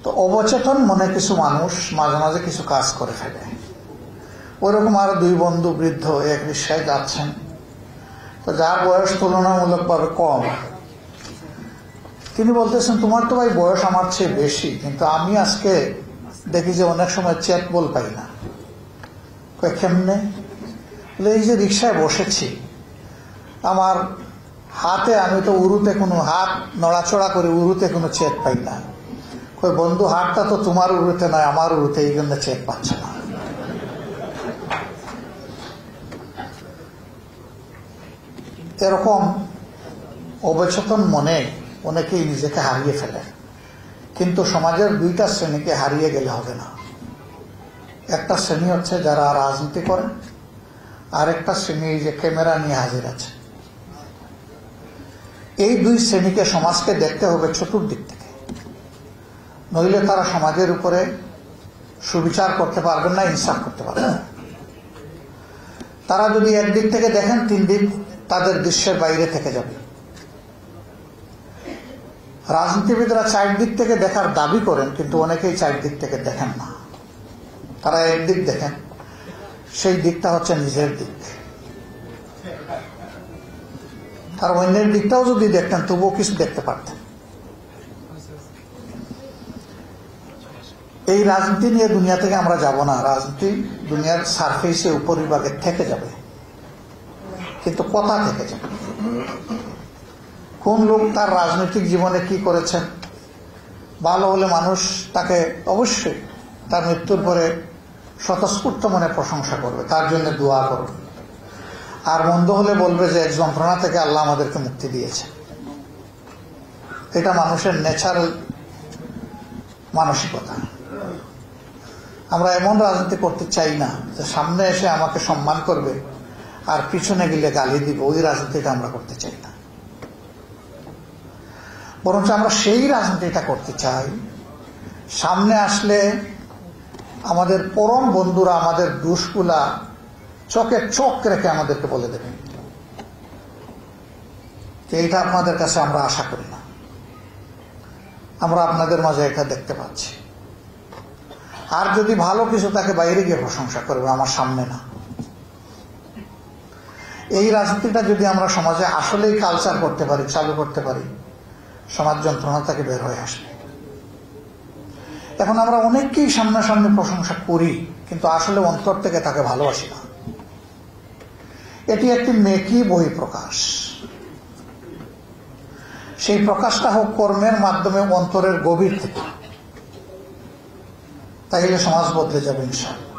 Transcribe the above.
তো অবচেতন মনে কিছু মানুষ মাঝে মাঝে কিছু কাজ করে ফেলে। ওইরকম আরো দুই বন্ধু বৃদ্ধ এক রিক্সায় যাচ্ছেন। তো যার বয়স তুলনামূলকভাবে কম, তিনি বলতেছেন, তোমার তো ভাই বয়স আমার চেয়ে বেশি, কিন্তু আমি আজকে দেখি যে অনেক সময় চেক বল পাই না। কেমনে? এই যে রিক্সায় বসেছি, আমার হাতে, আমি তো উরুতে কোনো হাত নড়াচড়া করে উরুতে কোনো চেক পাই না। কই বন্ধু, হাতটা তো তোমার উরুতে নয়, আমার উরুতে, এই জন্য চেক পাচ্ছে না। এরকম অবচেতন মনে অনেকেই নিজেকে হারিয়ে ফেলে। কিন্তু সমাজের দুইটা শ্রেণীকে হারিয়ে গেলে হবে না। একটা শ্রেণী হচ্ছে যারা রাজনীতি করে, আর একটা শ্রেণী যে ক্যামেরা নিয়ে হাজির আছে। এই দুই শ্রেণীকে সমাজকে দেখতে হবে চতুর্দিক থেকে, নইলে তারা সমাজের উপরে সুবিচার করতে পারবেন না, ইনসাফ করতে পারবেন না। তারা যদি একদিক থেকে দেখেন, তিন দিক তাদের দৃশ্যের বাইরে থেকে যাবে। রাজনীতিবিদরা চারদিক থেকে দেখার দাবি করেন, কিন্তু অনেকেই চারদিক থেকে দেখেন না। তারা একদিক দেখেন, সেই দিকটা হচ্ছে নিজের দিক। তার অন্যের দিকটাও যদি দেখতেন, তবুও কিছু দেখতে পারতেন। এই রাজনীতি নিয়ে দুনিয়া থেকে আমরা যাব না। রাজনীতি দুনিয়ার সারফেসে উপরিভাগে থেকে যাবে, কিন্তু কথা থেকে যাবে। কোন লোক তার রাজনৈতিক জীবনে কি করেছেন, ভালো হলে মানুষ তাকে অবশ্যই তার মৃত্যুর পরে স্বতঃস্ফূর্ত মনে প্রশংসা করবে, তার জন্য দোয়া করবে। আর মন্দ হলে বলবে যে এক যন্ত্রণা থেকে আল্লাহ আমাদেরকে মুক্তি দিয়েছে। এটা মানুষের ন্যাচারাল মানসিকতা। আমরা এমন রাজনীতি করতে চাই না যে সামনে এসে আমাকে সম্মান করবে আর পিছনে গেলে গালি দিবে। ওই রাজনীতিটা আমরা করতে চাই না। বরঞ্চ আমরা সেই রাজনীতিটা করতে চাই, সামনে আসলে আমাদের পরম বন্ধুরা আমাদের দোষগুলা চোখে চোখ রেখে আমাদেরকে বলে দেবেন। এইটা আপনাদের কাছে আমরা আশা করি না, আমরা আপনাদের মাঝে এটা দেখতে পাচ্ছি। আর যদি ভালো কিছু তাকে বাইরে গিয়ে প্রশংসা করবে, আমার সামনে না। এই রাজনীতিটা যদি আমরা সমাজে আসলেই কালচার করতে পারি, চালু করতে পারি, সমাজ যন্ত্রণা থেকে বের হয়ে আসবে। এখন আমরা অনেককেই সামনাসামনি প্রশংসা করি, কিন্তু আসলে অন্তর থেকে তাকে ভালোবাসি না। এটি একটি মেকি বহিঃপ্রকাশ। সেই প্রকাশটা হোক কর্মের মাধ্যমে, অন্তরের গভীর থেকে। তাইলে সমাজ বদলে যাবে ইনশাআল্লাহ।